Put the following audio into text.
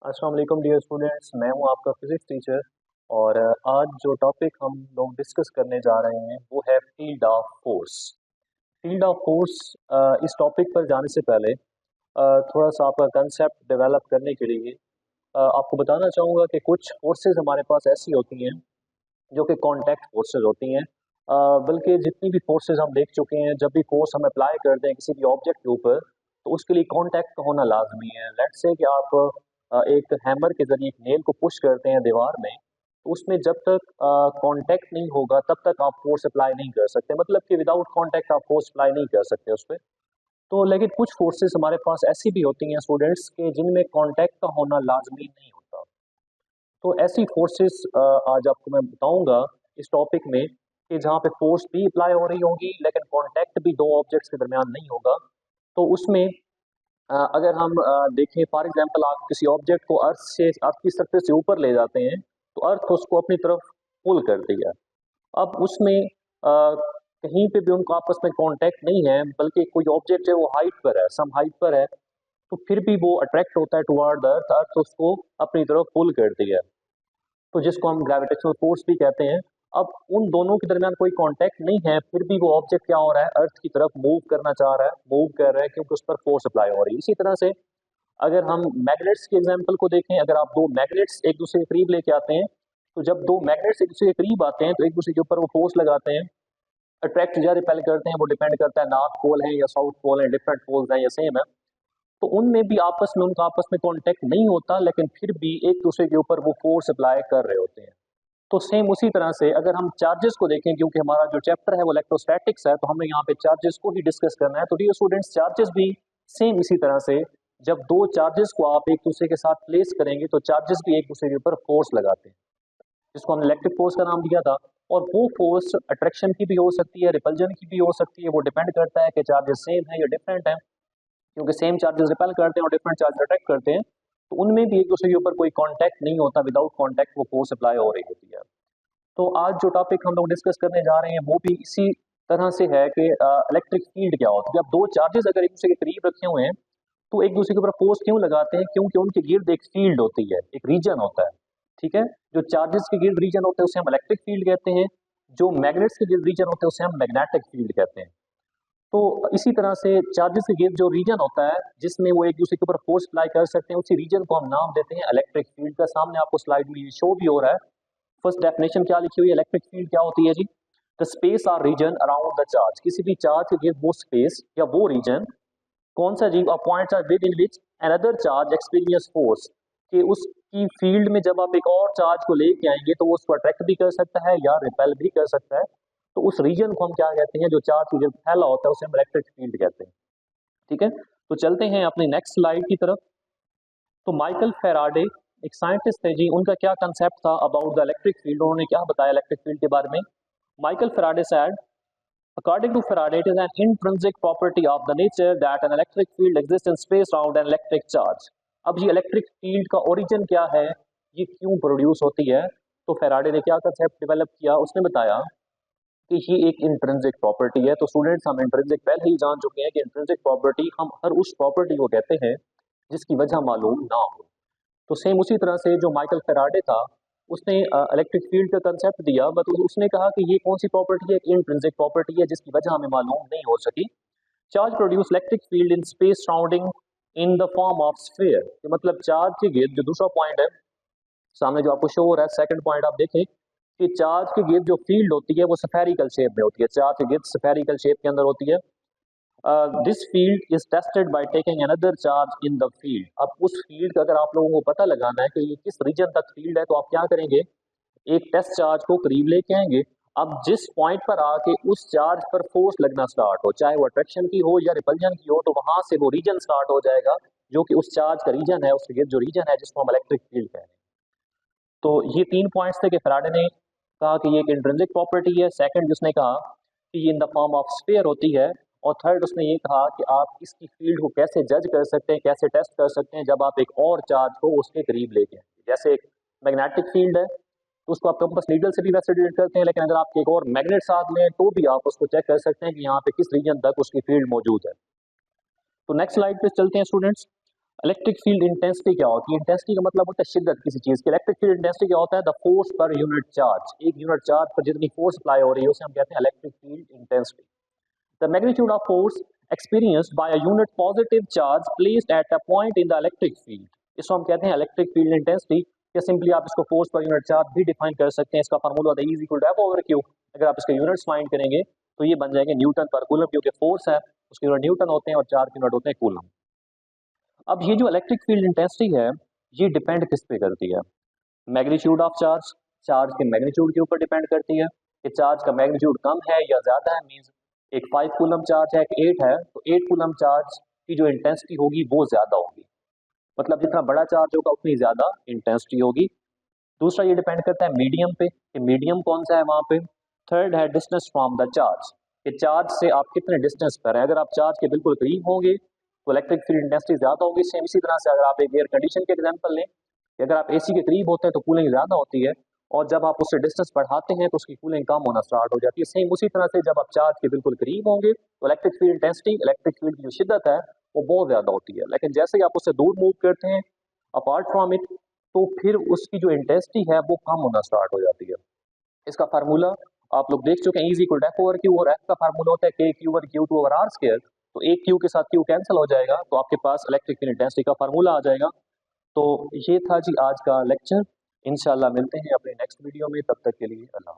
अस्सलाम वालेकुम dear students, मैं हूं आपका फिजिक्स टीचर। और आज जो टॉपिक हम लोग डिस्कस करने जा रहे हैं वो है field of force. Field of force, इस टॉपिक पर जाने से पहले थोड़ा सा आपका कंसेप्ट डेवलप करने के लिए आपको बताना चाहूँगा कि कुछ फोर्सेस हमारे पास ऐसी होती हैं जो कि कॉन्टैक्ट फोर्सेस होती हैं। बल्कि जितनी भी फोर्सेस हम देख चुके हैं, जब भी फोर्स हम अप्लाई करते हैं किसी भी ऑब्जेक्ट के ऊपर, तो उसके लिए कॉन्टैक्ट का होना लाजमी है। लेट्स से कि आप एक हैमर के जरिए एक नेल को पुश करते हैं दीवार में, तो उसमें जब तक कॉन्टैक्ट नहीं होगा तब तक आप फोर्स अप्लाई नहीं कर सकते। मतलब कि विदाउट कॉन्टैक्ट आप फोर्स अप्लाई नहीं कर सकते उस पर। तो लेकिन कुछ फोर्सेस हमारे पास ऐसी भी होती हैं स्टूडेंट्स के जिनमें कॉन्टैक्ट का होना लाजमी नहीं होता। तो ऐसी फोर्सेस आज आपको मैं बताऊंगा इस टॉपिक में कि जहाँ पे फोर्स भी अप्लाई हो रही होगी लेकिन कांटेक्ट भी दो ऑब्जेक्ट्स के दरमियान नहीं होगा। तो उसमें अगर हम देखें, फॉर एग्जांपल आप किसी ऑब्जेक्ट को अर्थ की सरफेस से ऊपर ले जाते हैं, तो अर्थ उसको अपनी तरफ पुल कर दिया। अब उसमें कहीं पे भी उनको आपस में कांटेक्ट नहीं है, बल्कि कोई ऑब्जेक्ट है वो हाइट पर है, सम हाइट पर है, तो फिर भी वो अट्रैक्ट होता है टुवर्ड द अर्थ, अर्थ उसको अपनी तरफ पुल कर दिया, तो जिसको हम ग्रेविटेशनल फोर्स भी कहते हैं। अब उन दोनों के दरमियान कोई कांटेक्ट नहीं है, फिर भी वो ऑब्जेक्ट क्या हो रहा है, अर्थ की तरफ मूव करना चाह रहा है, मूव कर रहा है, क्योंकि उस पर फोर्स अप्लाई हो रही है। इसी तरह से अगर हम मैग्नेट्स के एग्जाम्पल को देखें, अगर आप दो मैग्नेट्स एक दूसरे के करीब लेके आते हैं, तो जब दो मैग्नेट्स एक दूसरे के करीब आते हैं तो एक दूसरे के ऊपर वो फोर्स लगाते हैं, अट्रैक्ट या रिपेल करते हैं, वो डिपेंड करता है नॉर्थ पोल है या साउथ पोल है, डिफरेंट पोल्स हैं या सेम है। तो उनमें भी आपस में उनका आपस में कांटेक्ट नहीं होता, लेकिन फिर भी एक दूसरे के ऊपर वो फोर्स अप्लाई कर रहे होते हैं। तो सेम उसी तरह से अगर हम चार्जेस को देखें, क्योंकि हमारा जो चैप्टर है वो इलेक्ट्रोस्टैटिक्स है, तो हमें यहाँ पे चार्जेस को ही डिस्कस करना है। तो डियर स्टूडेंट्स, चार्जेस भी सेम इसी तरह से, जब दो चार्जेस को आप एक दूसरे के साथ प्लेस करेंगे तो चार्जेस भी एक दूसरे के ऊपर फोर्स लगाते हैं, जिसको हमने इलेक्ट्रिक फोर्स का नाम दिया था। और वो फोर्स अट्रैक्शन की भी हो सकती है, रिपल्जन की भी हो सकती है। वो डिपेंड करता है कि चार्जेस सेम है या डिफरेंट है, क्योंकि सेम चार्जेस रिपेल करते हैं और डिफरेंट चार्जेस अट्रैक्ट करते हैं, तो उनमें भी एक दूसरे के ऊपर कोई कॉन्टैक्ट नहीं होता, विदाउट कॉन्टैक्ट वो फोर्स अप्लाई हो रही होती है। तो आज जो टॉपिक हम लोग डिस्कस करने जा रहे हैं वो भी इसी तरह से है कि इलेक्ट्रिक फील्ड क्या होती है। अब दो चार्जेस अगर एक दूसरे के करीब रखे हुए हैं तो एक दूसरे के ऊपर फोर्स क्यों लगाते हैं? क्योंकि उनके गिर्द एक फील्ड होती है, एक रीजन होता है। ठीक है, जो चार्जेस के गिर्द रीजन होते हैं उसे हम इलेक्ट्रिक फील्ड कहते हैं, जो मैग्नेट्स के गिर्द रीजन होते हैं उसे हम मैग्नेटिक फील्ड कहते हैं। तो इसी तरह से चार्जेस के गिर्द जो रीजन होता है जिसमें वो एक दूसरे के ऊपर फोर्स अप्लाई कर सकते हैं, उसी रीजन को हम नाम देते हैं इलेक्ट्रिक फील्ड का। सामने आपको स्लाइड में शो भी हो रहा है। फर्स्ट डेफिनेशन क्या लिखी हुई है, इलेक्ट्रिक फील्ड क्या होती है जी? द स्पेस और रीजन अराउंड द चार्ज, किसी भी चार्ज के गिर्द वो स्पेस या वो रीजन, कौन सा जी, points are with in which another charge experience force, कि उसकी फील्ड में जब आप एक और चार्ज को लेके आएंगे तो वो उसको अट्रैक्ट भी कर सकता है या रिपेल भी कर सकता है। तो उस रीजन को हम क्या कहते हैं, जो चार्ज की गिर्द फैला होता है उसे हम इलेक्ट्रिक फील्ड कहते हैं। ठीक है, तो चलते हैं अपनी नेक्स्ट स्लाइड की तरफ। तो माइकल फेराडे एक साइंटिस्ट थे जी, उनका क्या कंसेप्ट था अबाउट द इलेक्ट्रिक फील्ड, उन्होंने क्या बताया इलेक्ट्रिक फील्ड के बारे में? Michael Faraday said, according to Faraday, it is an intrinsic property of the nature that an electric field exists in space around an electric charge. अब ये electric field का origin क्या है, ये क्यों प्रोड्यूस होती है? तो फेराडे ने क्या कंसेप्ट डेवलप किया, उसने बताया कि ये एक इंट्रिंसिक प्रॉपर्टी है। तो स्टूडेंट्स, हम इंट्रिंसिक पहले ही जान चुके हैं कि इंट्रिंसिक प्रॉपर्टी हम हर उस प्रॉपर्टी को कहते हैं जिसकी वजह मालूम ना हो। तो सेम उसी तरह से जो माइकल फेराडे था, उसने इलेक्ट्रिक फील्ड का कंसेप्ट दिया, बट उसने कहा कि ये कौन सी प्रॉपर्टी है, इंट्रिंसिक प्रॉपर्टी है जिसकी वजह हमें मालूम नहीं हो सकी। Charge produce electric field in space surrounding in the form of sphere, मतलब चार्ज के गिर्द, जो दूसरा पॉइंट है सामने जो आपको शो हो रहा है, सेकंड पॉइंट आप देखें कि चार्ज के गिर्द जो फील्ड होती है वो स्फेरिकल शेप में होती है, चार्ज के गिर्द स्फेरिकल शेप के अंदर होती है। This field is tested by taking another charge in the field. अब उस फील्ड का अगर आप लोगों को पता लगाना है कि ये किस रीजन तक फील्ड है, तो आप क्या करेंगे, एक टेस्ट चार्ज को करीब लेके आएंगे। अब जिस पॉइंट पर आके उस चार्ज पर फोर्स लगना स्टार्ट हो, चाहे वो अट्रैक्शन की हो या रिपल्जन की हो, तो वहां से वो रीजन स्टार्ट हो जाएगा जो कि उस चार्ज का रीजन है, उसके गिर्द जो रीजन है जिसको हम इलेक्ट्रिक फील्ड कह रहे हैं। तो ये तीन पॉइंट्स थे कि फैराडे ने कहा कि ये एक इंट्रिंसिक प्रॉपर्टी है, सेकंड उसने कहा कि ये in the form of sphere होती है, और थर्ड उसने ये कहा कि आप इसकी फील्ड को कैसे जज कर सकते हैं, कैसे टेस्ट कर सकते हैं, जब आप एक और चार्ज को उसके करीब लेके आएंगे। जैसे एक मैग्नेटिक फील्ड है तो उसको आप कंपास नीडल से भी वैसे डिटेक्ट करते हैं, लेकिन अगर आप एक और मैग्नेट साथ लें तो भी आप उसको चेक कर सकते हैं कि यहाँ पे किस रीजन तक उसकी फील्ड मौजूद है। तो नेक्स्ट स्लाइड पे चलते हैं स्टूडेंट्स। इलेक्ट्रिक फील्ड इंटेंसिटी क्या होती है? इंटेंसिटी का मतलब होता है शिद्दत किसी चीज की। इलेक्ट्रिक फील्ड इंटेंसिटी क्या होता है? The force per unit charge, एक यूनिट चार्ज पर जितनी फोर्स अप्लाई हो रही है उसे हम कहते हैं electric field intensity. The magnitude of force experienced by a unit positive charge placed at a point in the electric field, इसको हम कहते हैं इलेक्ट्रिक फील्ड इंटेंसिटी। या सिंपली आप इसको फोर्स पर यूनिट चार्ज भी डिफाइन कर सकते हैं। इसका फार्मूला होता है E equal to F over Q। अगर आप इसके यूनिट्स फाइंड करेंगे तो ये बन जाएंगे न्यूटन पर कूलम, क्योंकि फोर्स है उसके यूनिट न्यूटन होते हैं और चार्ज के यूनिट होते हैं कूलम। अब ये जो इलेक्ट्रिक फील्ड इंटेंसिटी है ये डिपेंड किस पे करती है? मैग्नीट्यूड ऑफ चार्ज, चार्ज के मैग्नीट्यूड के ऊपर डिपेंड करती है कि चार्ज का मैग्नीट्यूड कम है या ज्यादा है। मींस एक 5 कूलम चार्ज है, एक 8 है, तो 8 कूलम चार्ज की जो इंटेंसिटी होगी वो ज्यादा होगी, मतलब जितना बड़ा चार्ज होगा उतनी ज्यादा इंटेंसिटी होगी। दूसरा ये डिपेंड करता है मीडियम पे कि मीडियम कौन सा है वहां पे। थर्ड है डिस्टेंस फ्रॉम द चार्ज, कि चार्ज से आप कितने डिस्टेंस पर हैं। अगर आप चार्ज के बिल्कुल करीब होंगे तो इलेक्ट्रिक फील्ड इंटेंसिटी ज्यादा होगी। सेम इसी तरह से अगर आप एक एयर कंडीशन के एग्जांपल लें, अगर आप एसी के करीब होते हैं तो कूलिंग ज्यादा होती है, और जब आप उससे डिस्टेंस बढ़ाते हैं तो उसकी कूलिंग कम होना स्टार्ट हो जाती है। सेम उसी तरह से जब आप चार्ज के बिल्कुल करीब होंगे तो electric field intensity, electric field की जो शिद्दत है वो बहुत ज्यादा होती है। लेकिन जैसे ही आप उससे दूर मूव करते हैं अपार्ट फ्रॉम इट, तो फिर उसकी जो इंटेंसिटी है वो कम होना स्टार्ट हो जाती है। इसका फार्मूला आप लोग देख चुके हैं, is equal to F over Q, और एफ का फार्मूला होता है k q over q two over r square. तो एक क्यू के साथ क्यू कैंसिल हो जाएगा तो आपके पास इलेक्ट्रिक फील्ड इंटेंसिटी का फार्मूला आ जाएगा। तो ये था जी आज का लेक्चर। इंशाल्लाह मिलते हैं अपने नेक्स्ट वीडियो में, तब तक के लिए अल्लाह।